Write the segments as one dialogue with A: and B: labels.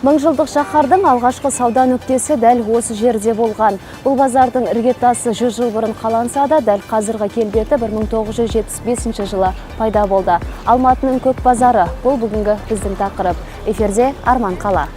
A: Мыңжылдық шаһардың алғашқы сауда нүктесі дәл осы жерде болған. Бұл базардың іргетасы 100 жыл бұрын қаланса да, дәл қазіргі келбеті 1975 жылы пайда болды. Алматының көк базары – бұл бүгінгі біздің тақырып. Эфирде Арман Қала.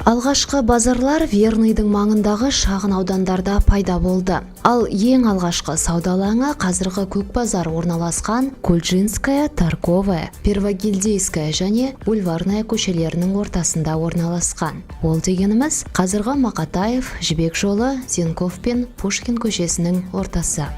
A: Алғашқы базарлар Верныйдың маңындағы шағын аудандарда пайда болды. Ал ең алғашқы сауда алаңы қазіргі көк базар орналасқан Кульчинская, Торговая, Первогильдейская және Бульварная көшелерінің ортасында орналасқан. Ол дегеніміз қазіргі Мақатаев, Жібек жолы, Зенков пен Пушкин көшесінің ортасы.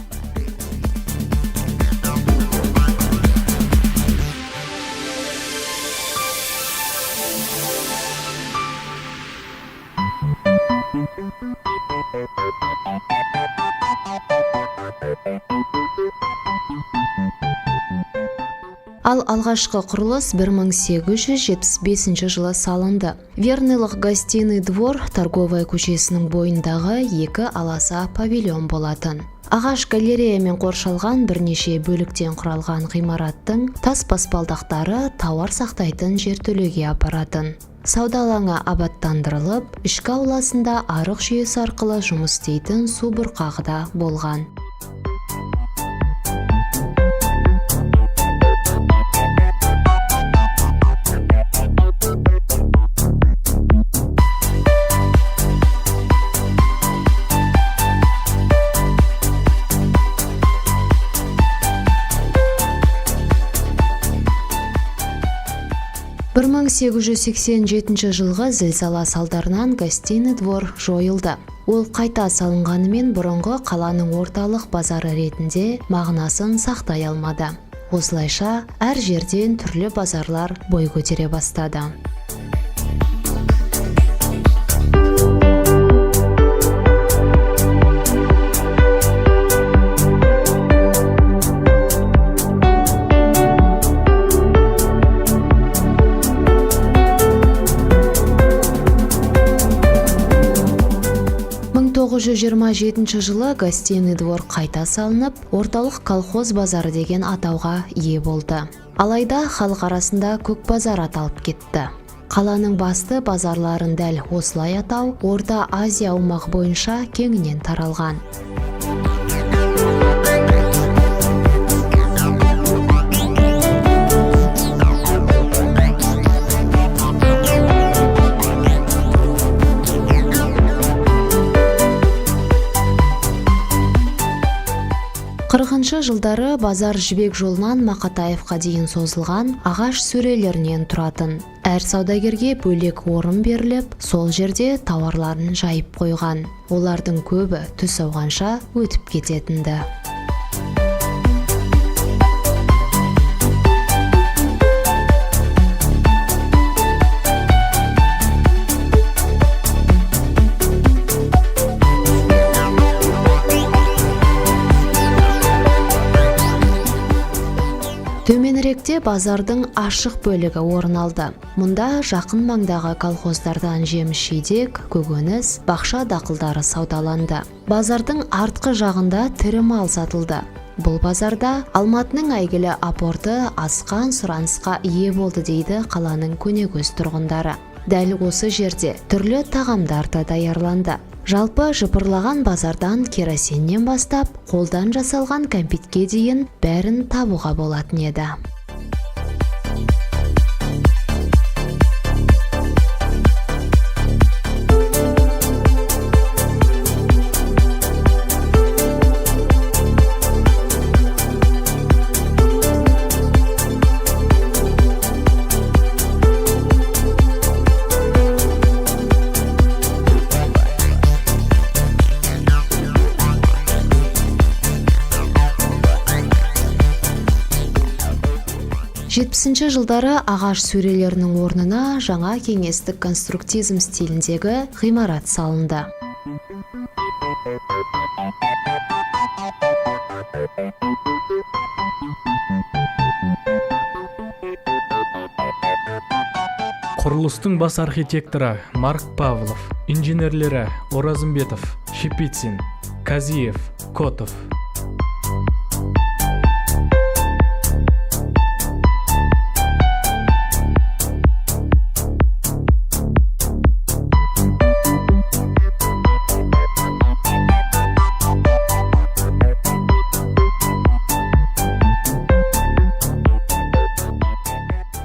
A: Ал алғашқы құрылыс 1875 жылы салынды. Верныйлық гостиный двор Торговая көшесінің бойындағы екі аласа павильон болатын. Ағаш галереямен қоршалған бірнеше бөліктен құралған ғимараттың тас баспалдақтары тауар сақтайтын жертөлеге апаратын. Сауда алаңы абаттандырылып, ішкі ауласында арық жүйесі арқылы жұмыс істейтін су бұрқағы да болған. Бір 1887 жылғы зілзала салдарынан гостиный двор жойылды. Ол қайта салынғанымен бұрынғы қаланың орталық базары ретінде мағынасын сақтай алмады. Осылайша әр жерден түрлі базарлар бой көтере бастады. жылы гостиный двор қайта салынып, орталық колхоз базары деген атауға ие болды. Алайда халық арасында көк базар аталып кетті. Қаланың басты базарларын дәл осылай атау Орта Азия аумағы бойынша кеңінен таралған. Қырқыншы жылдары базар Жібек жолынан Мақатаевқа дейін созылған ағаш сөрелерінен тұратын. Әр саудагерге бөлек орын беріліп, сол жерде тауарларын жайып қойған. Олардың көбі түс ауғанша өтіп кететінді. Төменіректе базардың ашық бөлігі орын алды. Мұнда жақын маңдағы колхоздардан жеміс-жидек, көкөніс, бақша дақылдары саудаланды. Базардың артқы жағында тірі мал сатылды. Бұл базарда Алматының әйгілі апорты асқан сұранысқа ие болды дейді қаланың көнекөз тұрғындары. Дәл осы жерде түрлі тағамдар да даярланды. Жалпы жыпырлаған базардан керосиннен бастап, қолдан жасалған кәмпитке дейін бәрін табуға болатын еді. 70 жылдары ағаш сөрелерінің орнына жаңа кеңестік конструктизм стиліндегі ғимарат салынды.
B: Құрылыстың бас архитекторы Марк Павлов, инженерлері Оразымбетов, Шипицин, Казиев, Котов.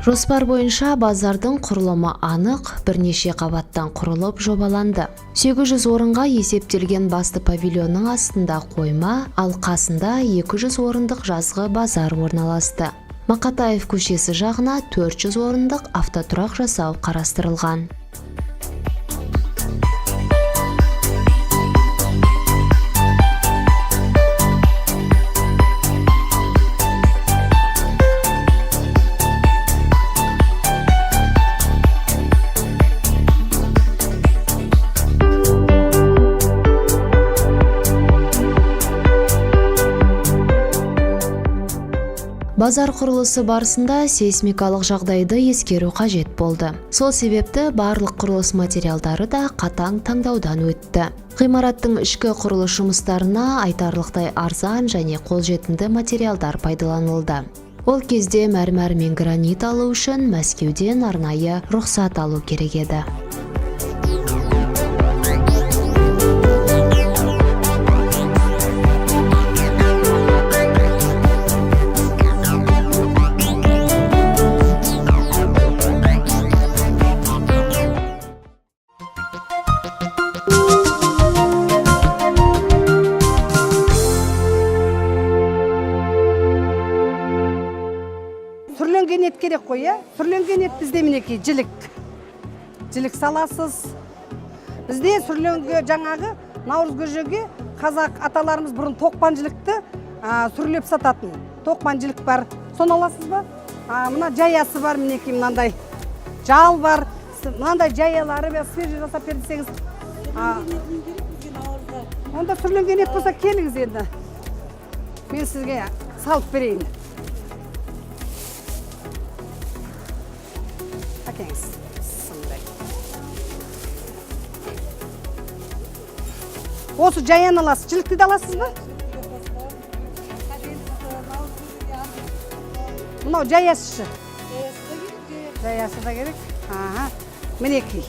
A: Жоспар бойынша базардың құрылымы анық, бірнеше қабаттан құрылып жобаланды. 800 орынға есептелген басты павильонның астында қойма, ал қасында 200 орындық жазғы базар орналасты. Мақатаев көшесі жағына 400 орындық автотұрақ жасау қарастырылған. Базар құрылысы барысында сейсмикалық жағдайды ескеру қажет болды. Сол себепті барлық құрылыс материалдары да қатаң таңдаудан өтті. Ғимараттың ішкі құрылыс жұмыстарына айтарлықтай арзан және қолжетімді материалдар пайдаланылды. Ол кезде мәрмәр мен гранит алу үшін Мәскеуден арнайы рұқсат алу керек еді.
C: Сүрленген ет керек қой, сүрленген ет бізде мінекей жілік саласыз. Бізде сүрленге жаңағы Наурыз көжеге қазақ аталарымыз бұрын тоқпан жілікті сүрлеп сататын. Тоқпан жілік бар, соны аласыз ба? Мына жаясы бар, мінекей мынандай жал бар, мынандай жаялары бар, свежий жасап берсеңіз. Онда сүрленген ет болса келіңіз енді. Мен сізге салып берейін. Осы жаян аласыз, жілікті де аласыз ба? Мынау жаясы. Жаясы да керек. Мінекей.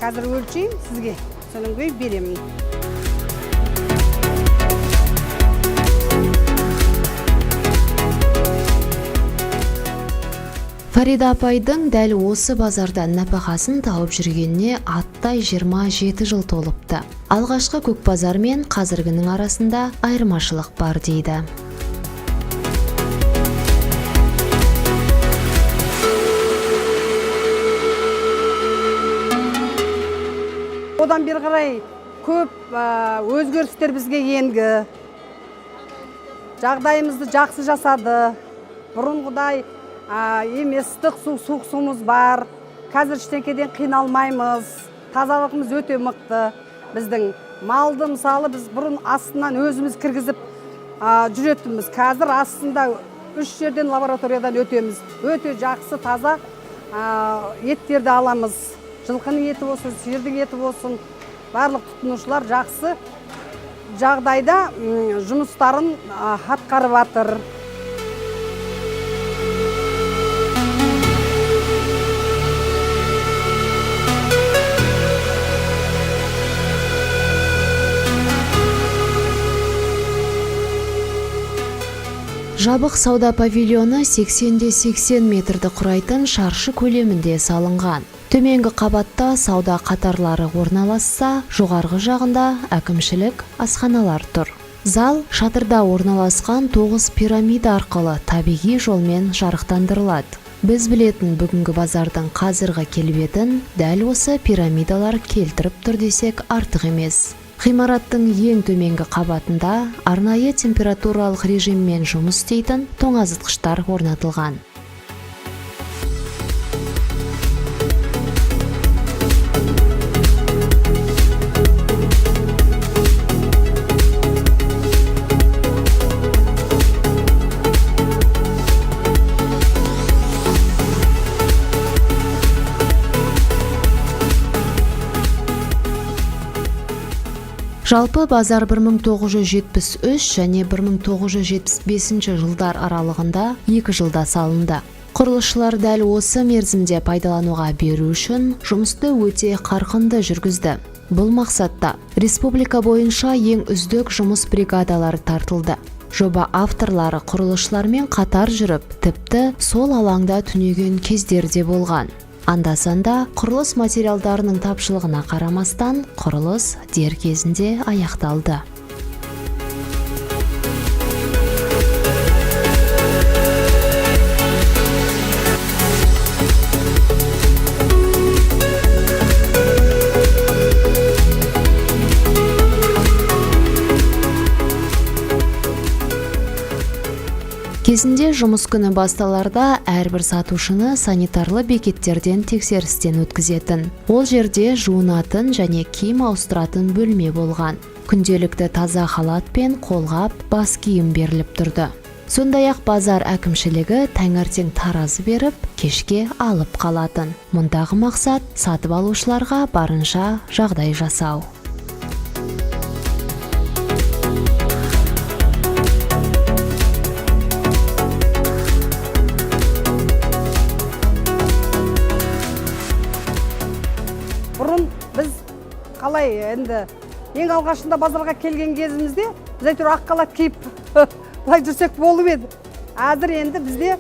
C: Қазір өлшейін сізге, соның көй беремін.
A: Фарида апайдың дәл осы базардан нәпақасын тауып жүргеніне аттай 27 жыл толыпты. Алғашқы көк базар мен қазіргінің арасында айырмашылық бар дейді.
C: Одан бері қарай көп өзгерістер бізге енгі. Жағдайымызды жақсы жасады. Бұрынғыдай емес суық суымыз бар. Қазір ештеңеден қиналмаймыз. Тазалығымыз өте мықты. Біздің малды мысалы біз бұрын астынан өзіміз кіргізіп жүретінбіз. Қазір астында 3 жерден лабораториядан өтеміз. Өте жақсы таза еттерді аламыз. Жылқының еті болсын, сиырдың еті болсын. Барлық тұтынушылар жақсы жағдайда жұмыстарын атқарып жатыр.
A: Жабық сауда павильоны 80-80 метрді құрайтын шаршы көлемінде салынған. Төменгі қабатта сауда қатарлары орналасса, жоғарғы жағында әкімшілік асханалар тұр. Зал шатырда орналасқан 9 пирамида арқылы табиғи жолмен жарықтандырылады. Біз білетін бүгінгі базардың қазіргі келбетін дәл осы пирамидалар келтіріп тұр десек артық емес. Ғимараттың ең төменгі қабатында арнайы температуралық режиммен жұмыс істейтін тоңазытқыштар орнатылған. Жалпы базар 1973 және 1975 жылдар аралығында 2 жылда салынды. Құрылысшылар дәл осы мерзімде пайдалануға беру үшін жұмысты өте қарқынды жүргізді. Бұл мақсатта республика бойынша ең үздік жұмыс бригадалары тартылды. Жоба авторлары құрылысшылармен қатар жүріп, тіпті сол алаңда түнеген кездерде болған. Анда-санда құрылыс материалдарының тапшылығына қарамастан, құрылыс дер кезінде аяқталды. Кезінде жұмыс күні басталарда әрбір сатушыны санитарлы бекеттерден тексерістен өткізетін. Ол жерде жуынатын және киім ауыстыратын бөлме болған. Күнделікті таза халат пен қолғап, бас киім беріліп тұрды. Сондай-ақ базар әкімшілігі таңертең таразы беріп, кешке алып қалатын. Мұндағы мақсат сатып алушыларға барынша жағдай жасау.
C: Бұрын біз қалай енді ең алғашында базарға келген кезімізде біз әйтеуір ақ халат киіп былай жүрсек болып еді. Әзір енді бізде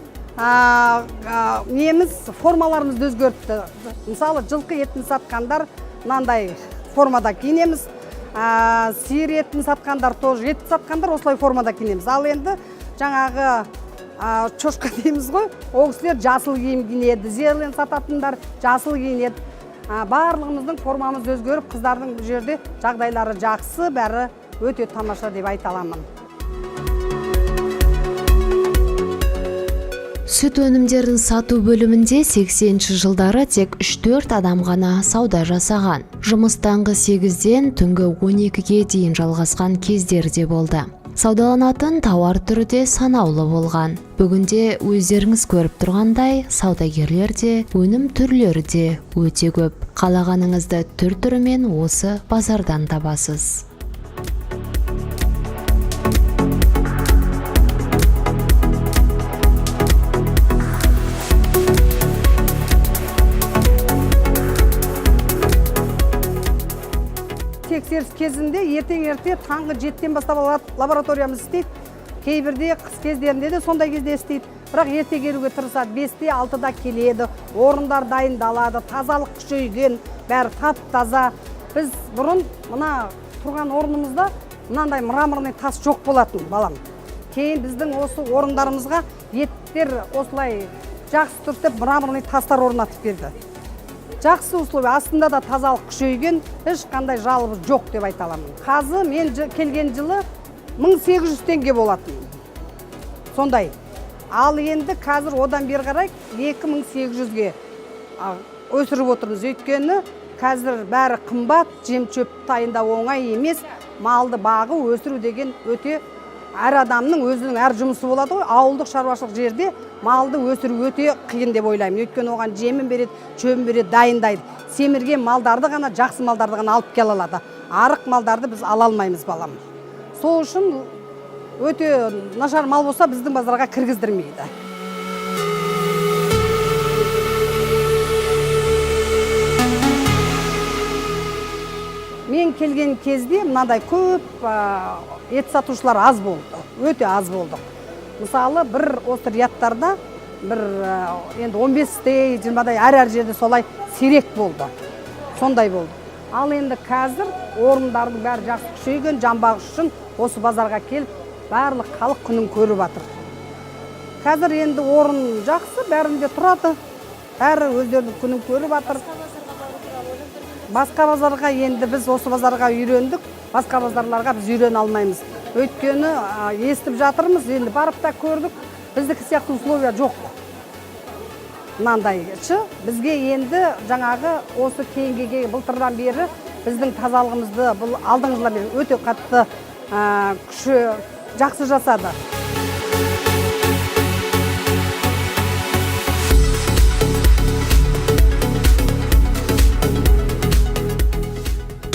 C: неміз формаларымызды өзгертті. Мысалы жылқы етін сатқандар мынандай формада киінеміз. Сиыр етін сатқандар, тоже ет сатқандар осылай формада киінеміз. Ал енді жаңағы шошқа дейміз ғой, ол кісілер жасыл киім киінеді, зерлен сататындар жасыл киінеді. Барлығымыздың формамыз өзгеріп, қыздардың бұл жерде жағдайлары жақсы, бәрі өте тамаша деп айта аламын.
A: Сүт өнімдерін сату бөлімінде 80-ші жылдары тек 3-4 адам ғана сауда жасаған. Жұмыс таңғы 8-ден түнгі 12-ге дейін жалғасқан кездерде болды. Саудаланатын тауар түрі де санаулы болған. Бүгінде өздеріңіз көріп тұрғандай, саудагерлер де, өнім түрлері де өте көп. Қалағаныңызды түр-түрімен осы базардан табасыз.
C: Тексеріс кезінде ертең-ерте таңғы 7-тен бастап лабораториямыз істейді. Кейбірде қыс кездерінде де сондай кезде істейді. Бірақ ерте келуге тырысады. 5-те 6-да келеді. Орындар дайындалады, тазалық күшейген, бәрі тап-таза. Біз бұрын мына тұрған орнымызда мынандай мраморный тас жоқ болатын, балам. Кейін біздің осы орындарымызға еттер осылай жақсы түртіп мраморный тастар орнатып берді. Жақсы условия, астында да тазалық күшейген, ешқандай жалыбыз жоқ деп айта аламын. Қазы мен келген жылы 1800 теңге болатын. Сондай. Ал енді қазір одан бері қарай 2800-ге өсіріп отырмыз. Өйткені қазір бәрі қымбат, жем-шөп дайындау оңай емес, малды бағу, өсіру деген өте әр адамның өзінің әр жұмысы болады ғой. Ауылдық шаруашылық жерде малды өсіру өте қиын деп ойлаймын. Өйткені оған жемін береді, шөбін береді, дайындайды. Семірген малдарды ғана, жақсы малдарды ғана алып келе алады. Арық малдарды біз ала алмаймыз, балам. Сол үшін өте нашар мал болса біздің базарға кіргіздірмейді. Мен келген кезде мынадай көп ет сатушылар аз болды, өте аз болды. Мысалы, бір осы рядтарда бір енді 15-тей, 20-дай әр жерде солай сирек болды. Сондай болды. Ал енді қазір орындардың бәрі жақсы күшейген, жан-бағыш үшін осы базарға келіп, барлық халық күнін көріп жатыр. Қазір енді орын жақсы, бәрінде тұрады. Бәрі өздерінің күнін көріп жатыр. Басқа базарға енді біз осы базарға үйрендік, басқа базарларға біз үйрене алмаймыз. Өйткені естіп жатырмыз, енді барып та көрдік, біздікі сияқты условия жоқ. Мынандайшы, бізге енді жаңағы осы кейінгеге былтырдан бері біздің тазалығымызды бұл алдыңғы жылдан бері өте қатты күші жақсы жасады.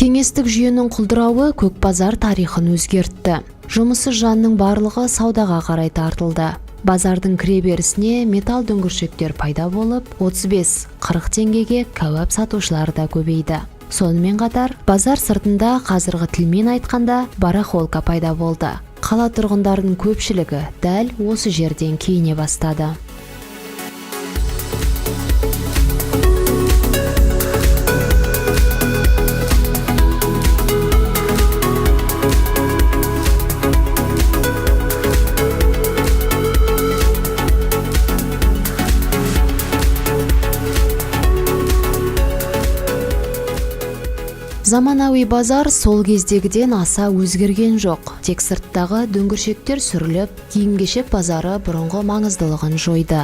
A: Кеңес кеңестік жүйенің құлдырауы көк базар тарихын өзгертті. Жұмыссыз жанның барлығы саудаға қарай тартылды. Базардың кіреберісіне металл дөңгіршектер пайда болып, 35-40 теңгеге кәуап сатушылар да көбейді. Сонымен қатар, базар сыртында қазіргі тілмен айтқанда барахолка пайда болды. Қала тұрғындарының көпшілігі дәл осы жерден киіне бастады. Заманауи базар сол кездегіден аса өзгерген жоқ. Тек сырттағы дөңгіршектер сүріліп, киім-кешек базары бұрынғы маңыздылығын жойды.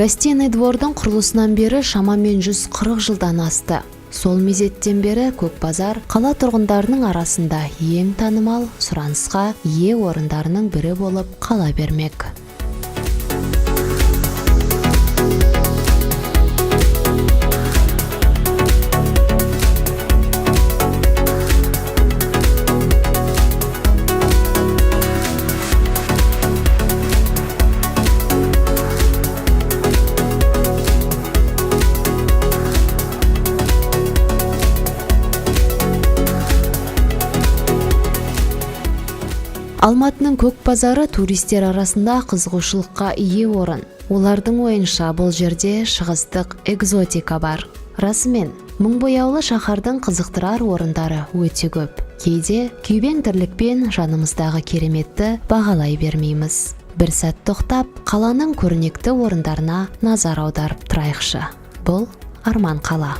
A: Гостиный двордың құрылысынан бері шамамен 140 жылдан асты. Сол мезеттен бері көк базар қала тұрғындарының арасында ең танымал, сұранысқа ие орындарының бірі болып қала бермек. Алматының көк базары туристер арасында қызығушылыққа ие орын. Олардың ойынша бұл жерде шығыстық экзотика бар. Расымен, мың бояулы шаһардың қызықтырар орындары өте көп. Кейде күйбең тірлікпен жанымыздағы кереметті бағалай бермейміз. Бір сәт тоқтап, қаланың көрнекті орындарына назар аударып тұрайықшы. Бұл Арман қала.